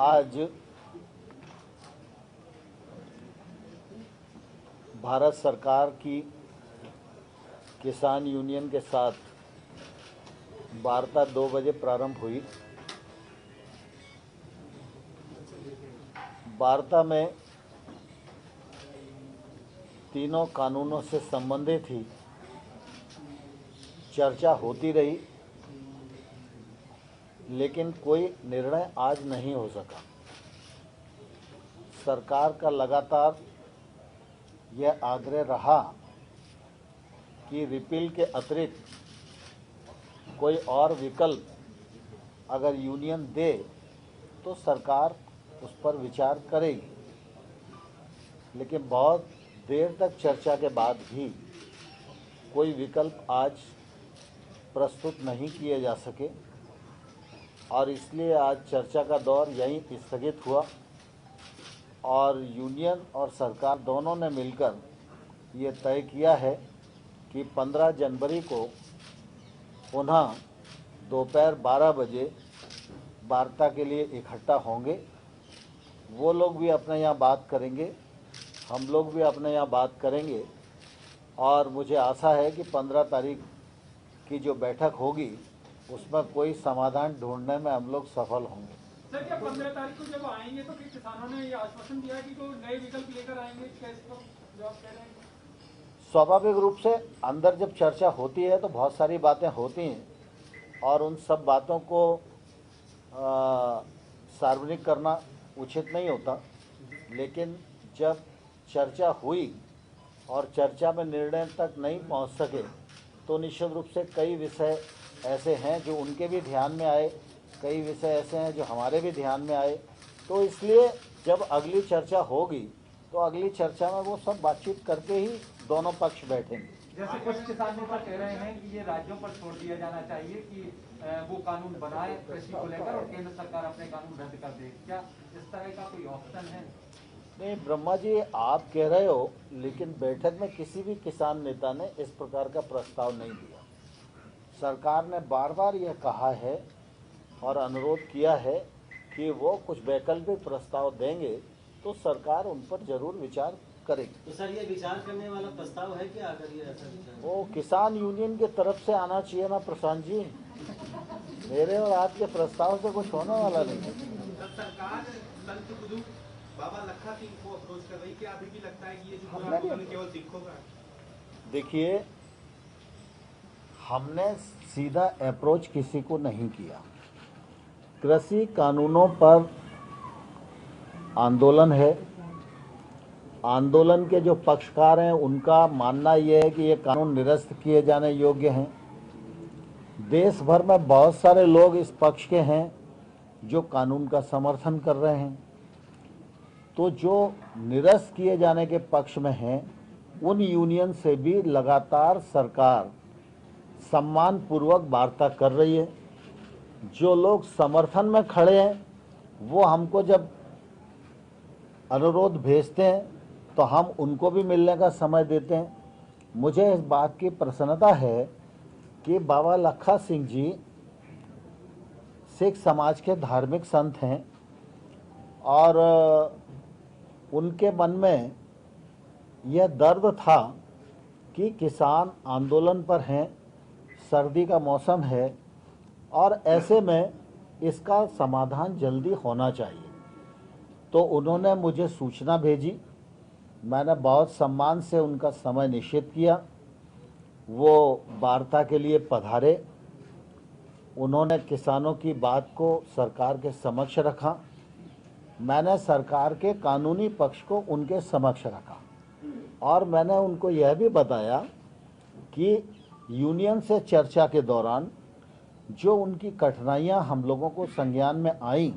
आज भारत सरकार की किसान यूनियन के साथ वार्ता 2 बजे प्रारंभ हुई। वार्ता में तीनों कानूनों से संबंधित ही चर्चा होती रही, लेकिन कोई निर्णय आज नहीं हो सका। सरकार का लगातार यह आग्रह रहा कि रिपील के अतिरिक्त कोई और विकल्प अगर यूनियन दे तो सरकार उस पर विचार करेगी, लेकिन बहुत देर तक चर्चा के बाद भी कोई विकल्प आज प्रस्तुत नहीं किए जा सके और इसलिए आज चर्चा का दौर यहीं स्थगित हुआ और यूनियन और सरकार दोनों ने मिलकर ये तय किया है कि 15 जनवरी को पुनः दोपहर 12 बजे वार्ता के लिए इकट्ठा होंगे। वो लोग भी अपने यहाँ बात करेंगे, हम लोग भी अपने यहाँ बात करेंगे और मुझे आशा है कि 15 तारीख की जो बैठक होगी उसमें कोई समाधान ढूंढने में हम लोग सफल होंगे। सर, क्या 15 तारीख को जब आएंगे तो फिर किसानों ने ये आश्वासन दिया कि तो नए विकल्प लेकर आएंगे, क्या इसको जवाब कह रहे हैं? स्वाभाविक रूप से अंदर जब चर्चा होती है तो बहुत सारी बातें होती हैं और उन सब बातों को सार्वजनिक करना उचित नहीं होता, लेकिन जब चर्चा हुई और चर्चा में निर्णय तक नहीं पहुंच सके तो निश्चित रूप से कई विषय ऐसे हैं जो उनके भी ध्यान में आए, कई विषय ऐसे हैं जो हमारे भी ध्यान में आए। तो इसलिए जब अगली चर्चा होगी तो अगली चर्चा में वो सब बातचीत करके ही दोनों पक्ष बैठेंगे। जैसे कुछ किसान नेता कह रहे हैं कि ये राज्यों पर छोड़ दिया जाना चाहिए कि वो कानून बनाए कृषि को लेकर और केंद्र सरकार अपने कानून रद्द कर दे, क्या इस तरह का कोई ऑप्शन है? नहीं ब्रह्मा जी, आप कह रहे हो, लेकिन बैठक में किसी भी किसान नेता ने इस प्रकार का प्रस्ताव नहीं दिया। सरकार ने बार बार यह कहा है और अनुरोध किया है कि वो कुछ वैकल्पिक प्रस्ताव देंगे तो सरकार उन पर जरूर विचार करेगी। तो सर, ये विचार करने वाला प्रस्ताव है क्या? अगर ये ऐसा विचार वो किसान यूनियन की तरफ से आना चाहिए ना प्रशांत जी, मेरे और आपके प्रस्ताव से कुछ होने वाला नहीं है। सरकार संत गुरु बाबा लखा सिंह को अप्रोच कर रही, क्या अभी भी लगता है कि ये जो आंदोलन केवल सिखों का? देखिए, हमने सीधा अप्रोच किसी को नहीं किया। कृषि कानूनों पर आंदोलन है, आंदोलन के जो पक्षकार हैं उनका मानना यह है कि ये कानून निरस्त किए जाने योग्य हैं। देश भर में बहुत सारे लोग इस पक्ष के हैं जो कानून का समर्थन कर रहे हैं। तो जो निरस्त किए जाने के पक्ष में हैं उन यूनियन से भी लगातार सरकार सम्मानपूर्वक वार्ता कर रही है। जो लोग समर्थन में खड़े हैं वो हमको जब अनुरोध भेजते हैं तो हम उनको भी मिलने का समय देते हैं। मुझे इस बात की प्रसन्नता है कि बाबा लखा सिंह जी सिख समाज के धार्मिक संत हैं और उनके मन में यह दर्द था कि किसान आंदोलन पर हैं, सर्दी का मौसम है और ऐसे में इसका समाधान जल्दी होना चाहिए। तो उन्होंने मुझे सूचना भेजी, मैंने बहुत सम्मान से उनका समय निश्चित किया। वो वार्ता के लिए पधारे, उन्होंने किसानों की बात को सरकार के समक्ष रखा, मैंने सरकार के कानूनी पक्ष को उनके समक्ष रखा और मैंने उनको यह भी बताया कि यूनियन से चर्चा के दौरान जो उनकी कठिनाइयां हम लोगों को संज्ञान में आईं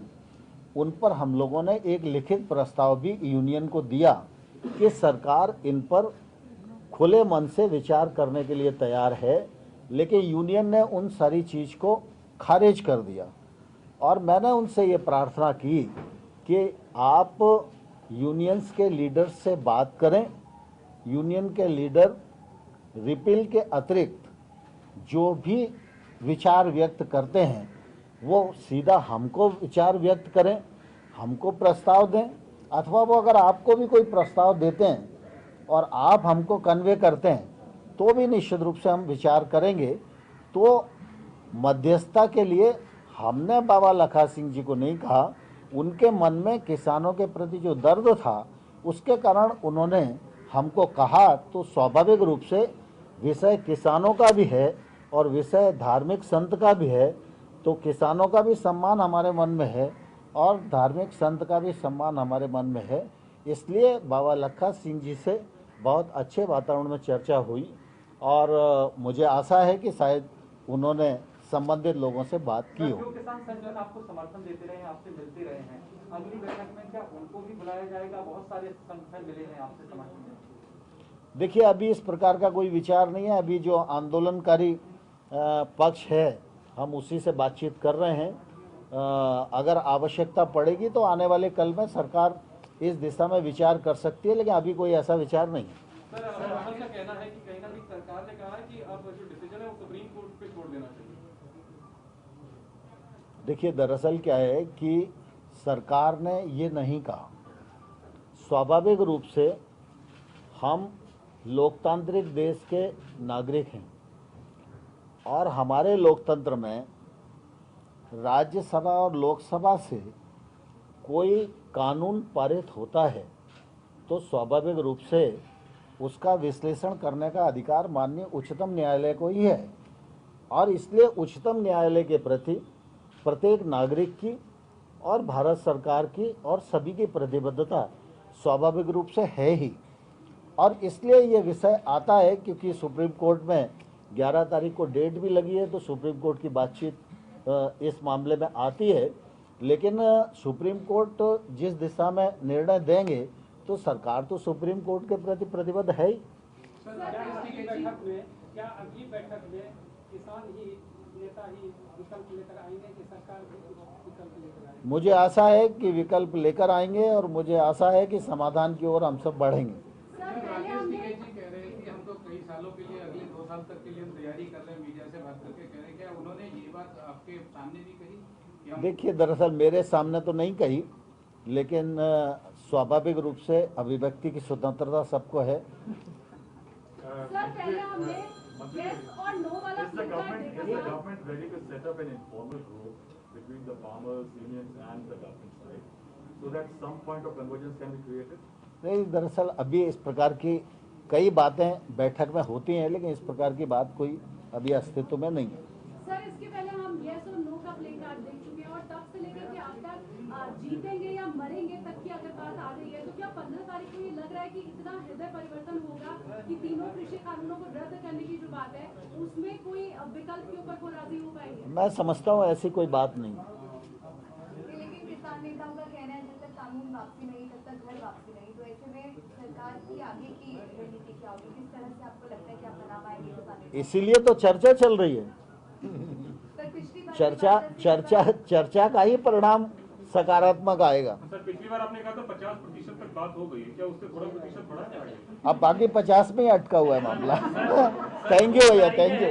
उन पर हम लोगों ने एक लिखित प्रस्ताव भी यूनियन को दिया कि सरकार इन पर खुले मन से विचार करने के लिए तैयार है, लेकिन यूनियन ने उन सारी चीज़ को खारिज कर दिया। और मैंने उनसे ये प्रार्थना की कि आप यूनियंस के लीडर्स से बात करें, यूनियन के लीडर रिपील के अतिरिक्त जो भी विचार व्यक्त करते हैं वो सीधा हमको विचार व्यक्त करें हमको प्रस्ताव दें, अथवा वो अगर आपको भी कोई प्रस्ताव देते हैं और आप हमको कन्वे करते हैं तो भी निश्चित रूप से हम विचार करेंगे। तो मध्यस्थता के लिए हमने बाबा लखा सिंह जी को नहीं कहा, उनके मन में किसानों के प्रति जो दर्द था उसके कारण उन्होंने हमको कहा। तो स्वाभाविक रूप से विषय किसानों का भी है और विषय धार्मिक संत का भी है, तो किसानों का भी सम्मान हमारे मन में है और धार्मिक संत का भी सम्मान हमारे मन में है। इसलिए बाबा लखा सिंह जी से बहुत अच्छे वातावरण में चर्चा हुई और मुझे आशा है कि शायद उन्होंने संबंधित लोगों से बात की हो। जो किसान संगठन आपको समर्थन देते रहे हैं, आपसे मिलते रहे हैं, अगली बैठक में क्या उनको भी बुलाया जाएगा? बहुत सारे संगठन मिले हैं आपसे समर्थन देते। देखिए, अभी इस प्रकार का कोई विचार नहीं है। अभी जो आंदोलनकारी पक्ष है हम उसी से बातचीत कर रहे हैं। अगर आवश्यकता पड़ेगी तो आने वाले कल में सरकार इस दिशा में विचार कर सकती है, लेकिन अभी कोई ऐसा विचार नहीं है। सर, राहुल का कहना है कि कहीं ना कहीं सरकार ने कहा है कि अब जो डिसीजन है वो सुप्रीम कोर्ट पे छोड़ देना चाहिए। देखिए, दरअसल क्या है कि सरकार ने ये नहीं कहा। स्वाभाविक रूप से हम लोकतांत्रिक देश के नागरिक हैं और हमारे लोकतंत्र में राज्यसभा और लोकसभा से कोई कानून पारित होता है तो स्वाभाविक रूप से उसका विश्लेषण करने का अधिकार माननीय उच्चतम न्यायालय को ही है। और इसलिए उच्चतम न्यायालय के प्रति प्रत्येक नागरिक की और भारत सरकार की और सभी की प्रतिबद्धता स्वाभाविक रूप से है ही। और इसलिए ये विषय आता है क्योंकि सुप्रीम कोर्ट में 11 तारीख को डेट भी लगी है, तो सुप्रीम कोर्ट की बातचीत इस मामले में आती है। लेकिन सुप्रीम कोर्ट जिस दिशा में निर्णय देंगे तो सरकार तो सुप्रीम कोर्ट के प्रति प्रतिबद्ध है ही। क्या अगली बैठक में किसान ही नेता ही विकल्प लेकर आएंगे कि सरकार भी कुछ विकल्प लेकर आएंगे? मुझे आशा है कि विकल्प लेकर आएंगे और मुझे आशा है कि समाधान की ओर हम सब बढ़ेंगे। राकेश टिकैत जी कह रहे हैं कि हम तो कई सालों के लिए अगले 2 साल तक के लिए हम तैयारी कर रहे हैं, मीडिया से बात करके कह रहे हैं। क्या उन्होंने ये बात आपके सामने भी कही? देखिए, दरअसल मेरे सामने तो नहीं कही, लेकिन स्वाभाविक रूप से अभिव्यक्ति की स्वतंत्रता सबको है। सर, पहले हमने yes और no वाला Is the government ready to set up an informal group between the farmers, unions and the government side so that some point of convergence can be created? नहीं, दरअसल अभी इस प्रकार की कई बातें बैठक में होती हैं, लेकिन इस प्रकार की बात कोई अभी अस्तित्व में नहीं है। सर, इसके पहले हम yes और no का प्ले कार्ड देख चुके हैं और तब से लेकर के अब तक जीतेंगे या मरेंगे तक की अगर बात आ रही है तो क्या 15 तारीख को ये लग रहा है कि इतना हृदय परिवर्तन होगा कि तीनों कृषि कानूनों को रद्द करने की जो बात है उसमें कोई विकल्प के ऊपर वो राजी हो पाएंगे? मैं समझता हूँ ऐसी कोई बात नहीं। लेकिन किसान नेताओं का कहना है जब तक कानून वापसी नहीं तब तक घर वापसी नहीं, तो ऐसे में सरकार की आगे की रणनीति क्या होगी? किस तरह से आपको लगता है कि आप बना पाएंगे किसान नेता? इसीलिए तो चर्चा चल रही है। सर, पिछली बार चर्चा का ही परिणाम सकारात्मक आएगा। सर, पिछली बार आपने कहा था 50% तक बात हो गई है, क्या उससे थोड़ा प्रतिशत बढ़ा है? अब बाकी 50 में ही अटका हुआ है मामला। थैंक यू भैया, थैंक यू।